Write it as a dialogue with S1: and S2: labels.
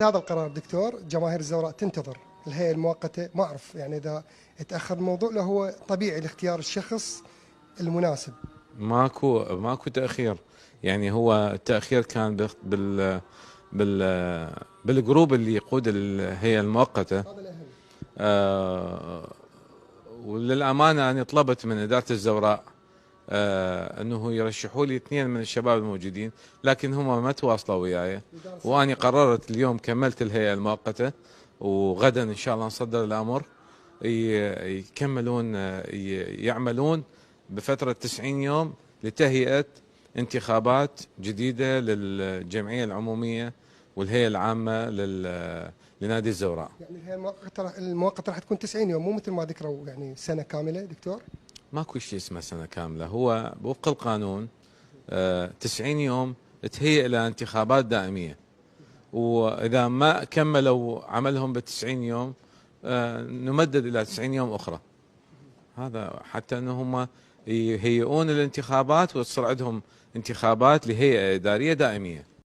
S1: هذا القرار دكتور جماهير الزوراء تنتظر الهيئة المؤقتة، ما أعرف يعني إذا تأخر الموضوع له هو طبيعي لاختيار الشخص المناسب.
S2: ماكو تأخير. يعني هو التأخير كان بالجروب اللي يقود الهيئة المؤقتة.
S1: هذا الأهم.
S2: آه وللأمانة أنا طلبت من إدارة الزوراء أنه يرشحوا لي اثنين من الشباب الموجودين، لكن هم ما تواصلوا وياي. وأنا قررت اليوم كملت الهيئة المؤقتة، وغدا إن شاء الله نصدر الأمر يكملون يعملون بفترة 90 يوم لتهيئة انتخابات جديدة للجمعية العمومية والهيئة العامة لنادي الزوراء.
S1: يعني الهيئة المؤقتة راح تكون 90 يوم، مو مثل ما ذكروا يعني سنة كاملة دكتور.
S2: ماكو شيء اسمه سنة كاملة، هو وفق القانون 90 يوم تهيئ إلى انتخابات دائمية، وإذا ما كملوا عملهم ب90 يوم نمدد إلى 90 يوم أخرى. هذا حتى أنهم يهيئون الانتخابات وتصير عندهم انتخابات لهيئة إدارية دائمية.